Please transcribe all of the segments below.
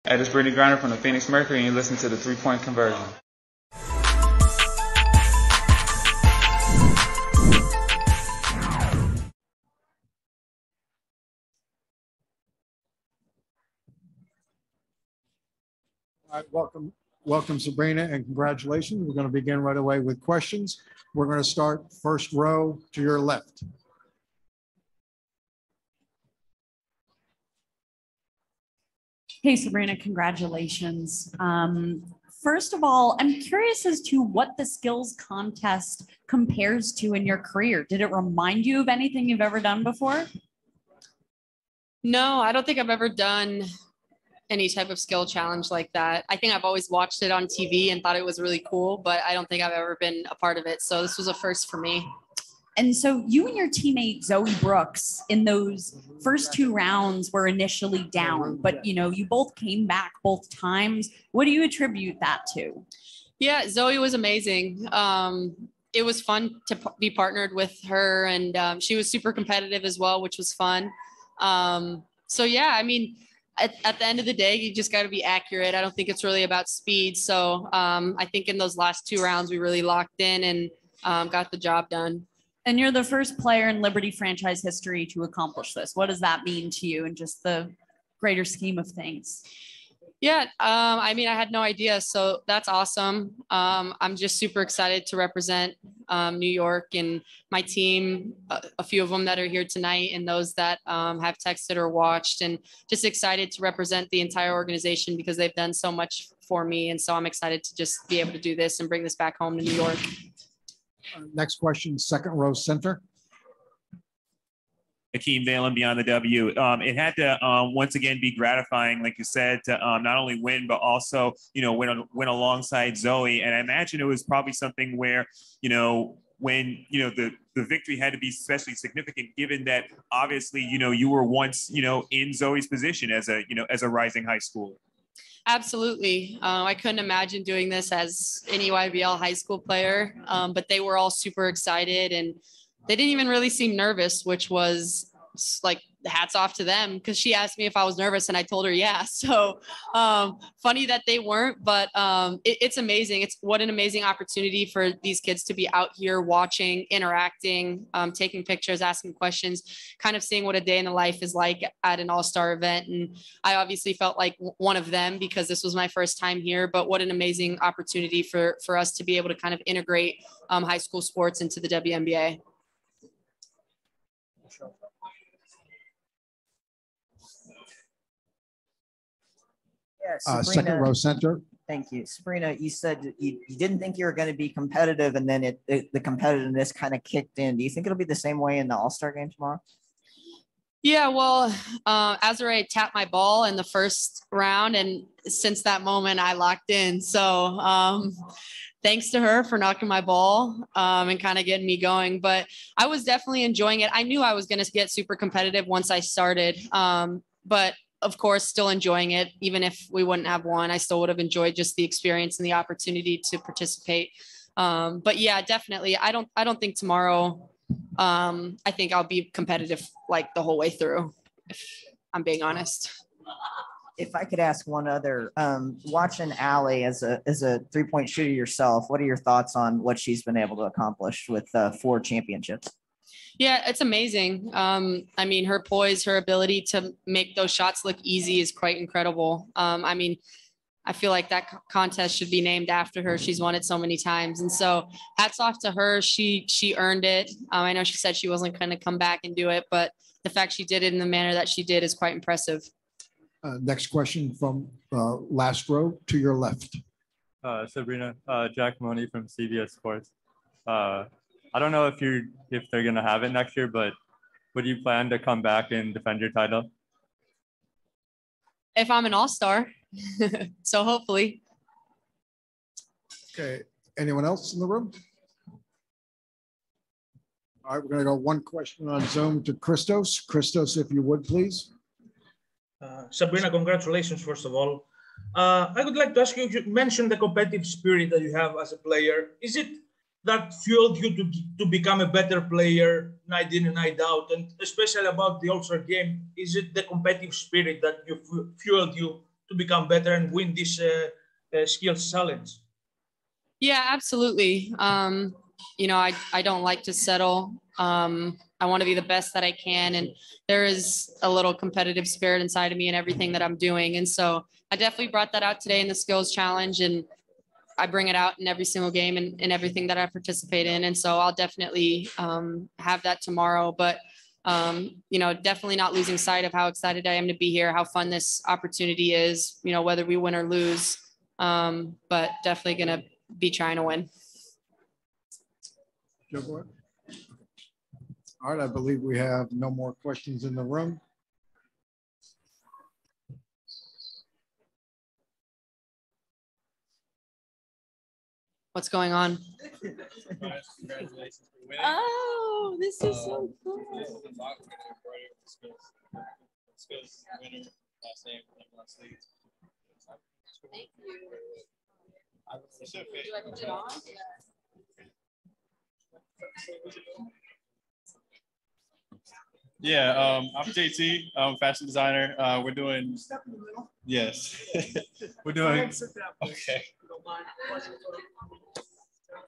Hey, this is Brittany Griner from the Phoenix Mercury, and you listen to the 3-Point Conversion. All right, welcome Sabrina, and congratulations. We're going to begin right away with questions. We're going to start first row to your left. Hey, Sabrina, congratulations. First of all, I'm curious as to what the skills contest compares to in your career. Did it remind you of anything you've ever done before? No, I don't think I've ever done any type of skill challenge like that. I think I've always watched it on TV and thought it was really cool, but I don't think I've ever been a part of it. So this was a first for me. And so you and your teammate Zoe Brooks in those first 2 rounds were initially down, but you both came back both times. What do you attribute that to? Yeah, Zoe was amazing. It was fun to be partnered with her, and she was super competitive as well, which was fun. So yeah, I mean, at the end of the day, you just got to be accurate. I don't think it's really about speed. So I think in those last 2 rounds, we really locked in and got the job done. And you're the first player in Liberty franchise history to accomplish this. What does that mean to you in just the greater scheme of things? Yeah, I mean, I had no idea. So that's awesome. I'm just super excited to represent New York and my team, a few of them that are here tonight and those that have texted or watched, and just excited to represent the entire organization because they've done so much for me. And so I'm excited to just be able to do this and bring this back home to New York. Next question, second row center. Akeem Valen beyond the W. It had to once again be gratifying, like you said, to not only win but also win alongside Zoe. And I imagine it was probably something where when the victory had to be especially significant, given that obviously you were once in Zoe's position as a rising high schooler. Absolutely. I couldn't imagine doing this as an EYBL high school player, but they were all super excited and they didn't even really seem nervous, which was like hats off to them, because she asked me if I was nervous and I told her yeah. So funny that they weren't, but it's amazing. It's what an amazing opportunity for these kids to be out here watching, interacting, taking pictures, asking questions, kind of seeing what a day in the life is like at an all-star event. And I obviously felt like one of them because this was my first time here, but what an amazing opportunity for us to be able to kind of integrate high school sports into the WNBA. Sabrina, second row center. Thank you. Sabrina, you said you didn't think you were going to be competitive, and then the competitiveness kind of kicked in. Do you think it'll be the same way in the All-Star game tomorrow? Yeah, well, Azure tapped my ball in the first round, and since that moment, I locked in. So thanks to her for knocking my ball and kind of getting me going. But I was definitely enjoying it. I knew I was going to get super competitive once I started, but of course, still enjoying it. Even if we wouldn't have won, I still would have enjoyed just the experience and the opportunity to participate. But yeah, definitely. I don't think tomorrow, I think I'll be competitive like the whole way through, if I'm being honest. If I could ask one other, watching Allie as a 3-point shooter yourself, what are your thoughts on what she's been able to accomplish with 4 championships? Yeah, it's amazing. I mean, her poise, her ability to make those shots look easy is quite incredible. I mean, I feel like that contest should be named after her. She's won it so many times. And so hats off to her. She earned it. I know she said she wasn't going to come back and do it, but the fact she did it in the manner that she did is quite impressive. Next question from last row to your left. Sabrina, Jack Money from CBS Sports. I don't know if they're going to have it next year, but would you plan to come back and defend your title? If I'm an all-star, so hopefully. Okay, anyone else in the room? All right, we're going to go one question on Zoom to Christos. Christos, if you would, please. Sabrina, congratulations, first of all. I would like to ask you, you mentioned the competitive spirit that you have as a player. Is it that fueled you to become a better player night in and night out? And especially about the All-Star game, is it the competitive spirit that fueled you to become better and win this skills challenge? Yeah, absolutely. I don't like to settle. I want to be the best that I can. And there is a little competitive spirit inside of me in everything that I'm doing. And so I definitely brought that out today in the skills challenge, and I bring it out in every single game and in everything that I participate in. And so I'll definitely have that tomorrow, but definitely not losing sight of how excited I am to be here, how fun this opportunity is, whether we win or lose, but definitely going to be trying to win. Joe Boy? All right, I believe we have no more questions in the room. What's going on? Congratulations for winning. Oh, this is so cool. Skills winner, last name, last lead. Thank you. Do I put it on? Yeah, I'm JT. I'm a fashion designer. We're doing. Yes, we're doing. Okay.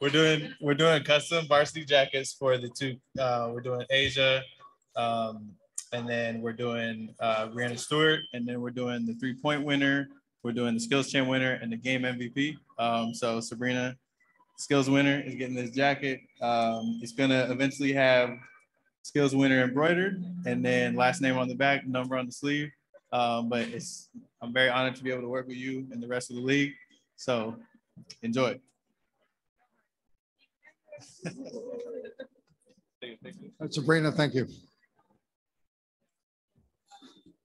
We're doing custom varsity jackets for the two. We're doing Asia, and then we're doing Brianna Stewart, and then we're doing the 3-point winner. We're doing the skills chain winner and the game MVP. So Sabrina, skills winner, is getting this jacket. It's gonna eventually have skills winner embroidered, and then last name on the back, number on the sleeve. But I'm very honored to be able to work with you and the rest of the league. So enjoy. Sabrina, thank you.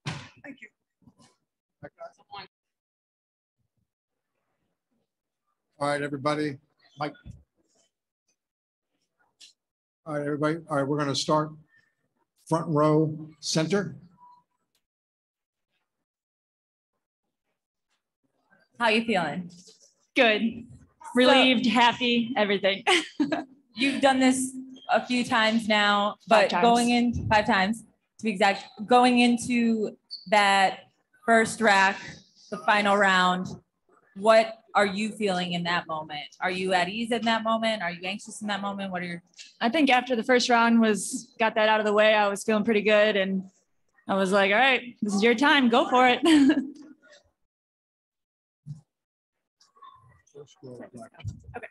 Thank you. All right, everybody. Mike. All right, everybody. All right, we're going to start front row center. How you feeling? Good. Relieved, happy, everything. You've done this a few times now, but 5 times. going in 5 times to be exact, going into that first rack, the final round, what are you feeling in that moment? Are you at ease in that moment? Are you anxious in that moment? What are your? I think after the first round got that out of the way, I was feeling pretty good. And I was like, all right, this is your time. Go for it. Okay.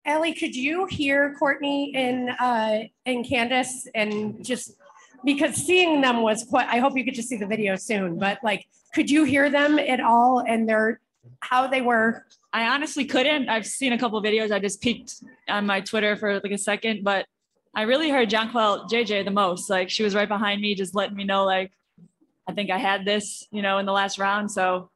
Allie, could you hear Courtney and Candace, and just because seeing them was quite, I hope you could just see the video soon, but like, could you hear them at all and how they were? I honestly couldn't. I've seen a couple of videos. I just peeked on my Twitter for like a second, but I really heard Jonquel JJ the most. Like, she was right behind me, just letting me know, like, I think I had this, in the last round. So,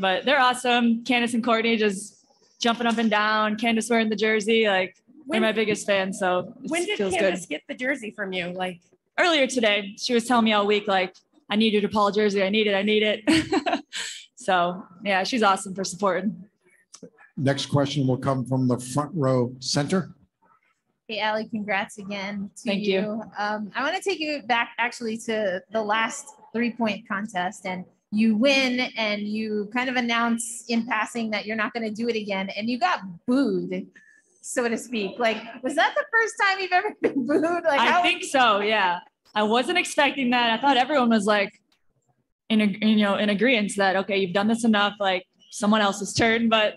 but they're awesome. Candace and Courtney just jumping up and down. Candace wearing the jersey, like, they're my biggest fan. So when did feels Candace good. get the jersey from you? Like Earlier today, she was telling me all week, like, I need your DePaul jersey. I need it. So yeah, she's awesome for supporting. Next question will come from the front row center. Hey, Allie, congrats again to Thank you. I want to take you back actually to the last 3-point contest, and you win and you kind of announce in passing that you're not going to do it again, and you got booed, so to speak. Like, was that the first time you've ever been booed? Like, I think so. Yeah. I wasn't expecting that. I thought everyone was like in agreement that, okay, you've done this enough, like someone else's turn. But,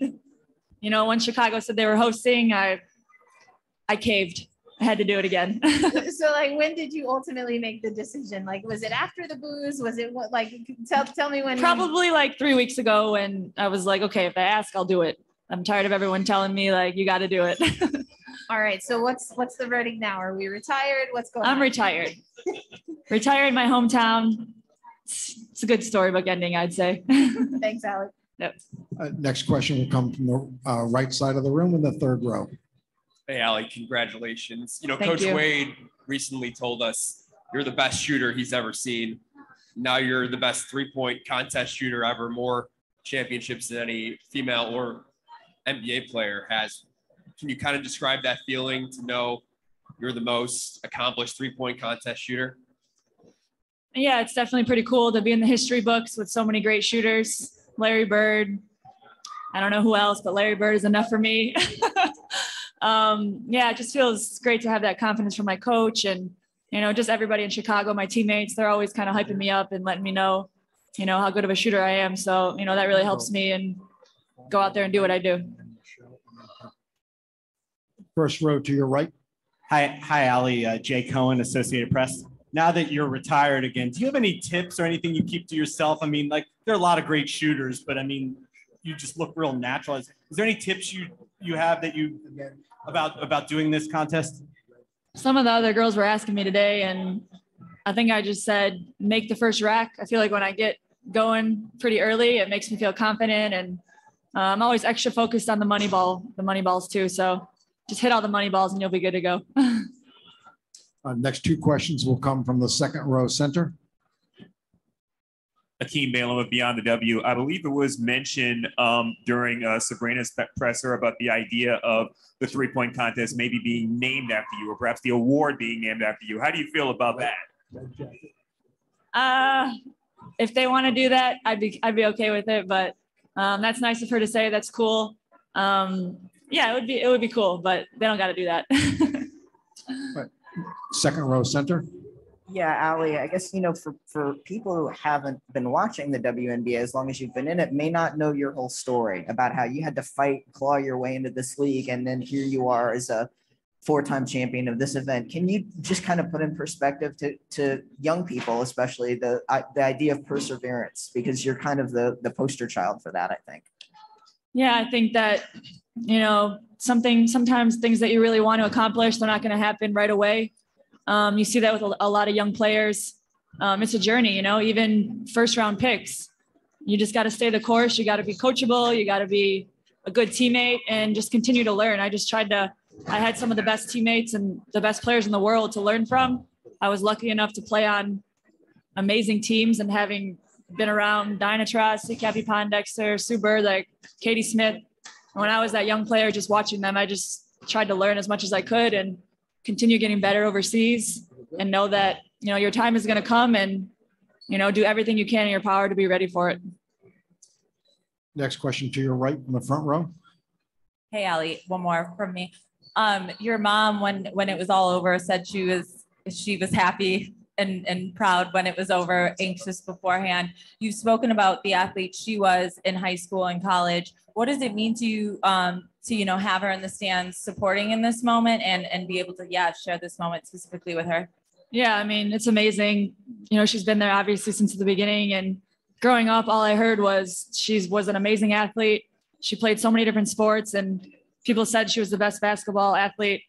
when Chicago said they were hosting, I caved. I had to do it again. So like, when did you ultimately make the decision? Like, was it after the booze? Was it what, like, tell me when? Probably like 3 weeks ago, when I was like, okay, if they ask, I'll do it. I'm tired of everyone telling me, like, you got to do it. All right. So what's the verdict now? Are we retired? What's going on? I'm retired. Retired in my hometown. It's a good storybook ending, I'd say. Thanks, Allie. Yep. Next question will come from the right side of the room in the third row. Hey, Allie, congratulations. Thank Coach you. Wade recently told us you're the best shooter he's ever seen. Now you're the best 3-point contest shooter ever, more championships than any female or NBA player has. Can you kind of describe that feeling to know you're the most accomplished 3-point contest shooter? Yeah, it's definitely pretty cool to be in the history books with so many great shooters. Larry Bird. I don't know who else, but Larry Bird is enough for me. Yeah, it just feels great to have that confidence from my coach and, just everybody in Chicago, my teammates, they're always kind of hyping me up and letting me know, how good of a shooter I am. So, that really helps me and go out there and do what I do. First row to your right. Hi, Allie. Jay Cohen, Associated Press. Now that you're retired again, do you have any tips or anything you keep to yourself? I mean, like, there are a lot of great shooters, but I mean, you just look real natural. Is there any tips you have that about doing this contest? Some of the other girls were asking me today, and I think I just said, make the first rack. I feel like when I get going pretty early, it makes me feel confident, and I'm always extra focused on the money balls too. So just hit all the money balls and you'll be good to go. Next two questions will come from the second row center. Akeem Balaam of Beyond the W. I believe it was mentioned during Sabrina's presser about the idea of the three-point contest maybe being named after you, or perhaps the award being named after you. How do you feel about that? If they want to do that, I'd be okay with it. But that's nice of her to say. That's cool. Yeah, it would be cool, but they don't got to do that. Right. Second row center. Yeah, Allie, I guess, for people who haven't been watching the WNBA as long as you've been in it, may not know your whole story about how you had to claw your way into this league. And then here you are as a four-time champion of this event. Can you just kind of put in perspective to young people, especially the idea of perseverance, because you're kind of the poster child for that, I think. Yeah, I think that, sometimes things that you really want to accomplish, they're not going to happen right away. You see that with a lot of young players. It's a journey, even first round picks. You just got to stay the course. You got to be coachable. You got to be a good teammate and just continue to learn. I had some of the best teammates and the best players in the world to learn from. I was lucky enough to play on amazing teams, and having been around Dinah Truss, Kathy Pondexter, Sue Bird, like Katie Smith. When I was that young player, just watching them, I just tried to learn as much as I could and continue getting better overseas, and know that, your time is going to come, and, do everything you can in your power to be ready for it. Next question to your right in the front row. Hey, Allie, one more from me. Your mom, when it was all over, said she was happy and proud when it was over, anxious beforehand. You've spoken about the athlete she was in high school and college. What does it mean to you to have her in the stands supporting in this moment and be able to share this moment specifically with her? Yeah, I mean, it's amazing. She's been there obviously since the beginning, and growing up, all I heard was she was an amazing athlete. She played so many different sports, and people said she was the best basketball athlete,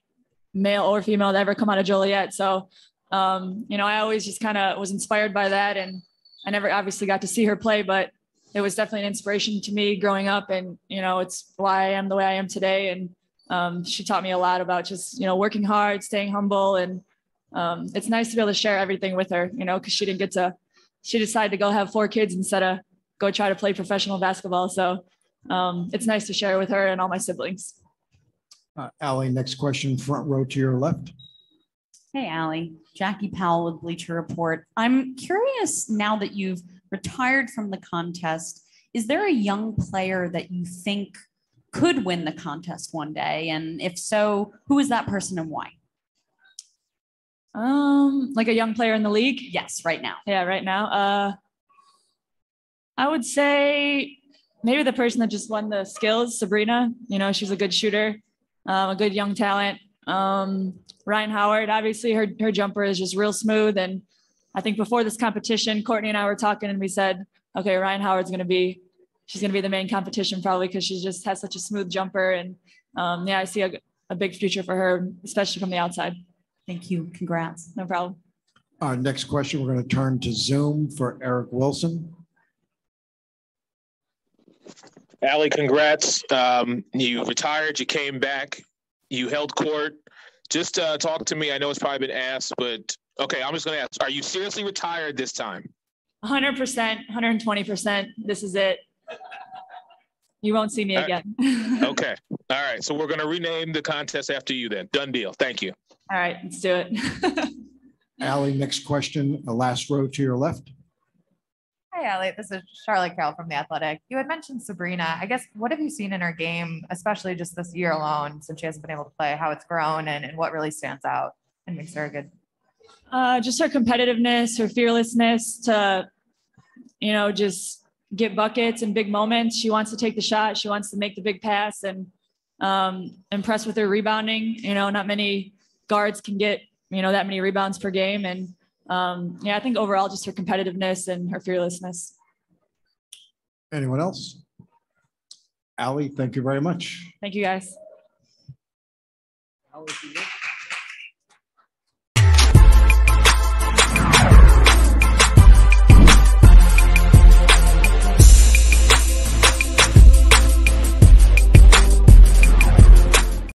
male or female, to ever come out of Joliet. So I always just kind of was inspired by that, and I never obviously got to see her play, but it was definitely an inspiration to me growing up, and it's why I am the way I am today. And she taught me a lot about just working hard, staying humble, and it's nice to be able to share everything with her, because she decided to go have 4 kids instead of go try to play professional basketball. So it's nice to share with her and all my siblings. Allie, next question, front row to your left. Hey, Allie. Jackie Powell with Bleacher Report. I'm curious, now that you've retired from the contest, is there a young player that you think could win the contest one day? And if so, who is that person and why? Like a young player in the league? Yes, right now. Yeah, right now. I would say maybe the person that just won the skills, Sabrina. She's a good shooter, a good young talent. Ryan Howard, obviously her jumper is just real smooth. And I think before this competition, Courtney and I were talking, and we said, okay, Ryan Howard's she's going to be the main competition probably, because she just has such a smooth jumper. And I see a big future for her, especially from the outside. Thank you. Congrats. No problem. Next question, we're going to turn to Zoom for Eric Wilson. Allie, congrats. You retired, you came back, you held court. Just talk to me. I know it's probably been asked, but okay, I'm just going to ask, are you seriously retired this time? 100%, 120%. This is it. You won't see me again. Okay. All right. So we're going to rename the contest after you then. Done deal. Thank you. All right. Let's do it. Allie, next question, the last row to your left. Hi, Allie. This is Charlotte Carroll from The Athletic. You had mentioned Sabrina. I guess, what have you seen in her game, especially just this year alone, since she hasn't been able to play, how it's grown and what really stands out and makes her good? Just her competitiveness, her fearlessness to, just get buckets in big moments. She wants to take the shot. She wants to make the big pass and impress with her rebounding. Not many guards can get, that many rebounds per game. And I think overall just her competitiveness and her fearlessness. Anyone else? Allie, thank you very much. Thank you, guys. Allie,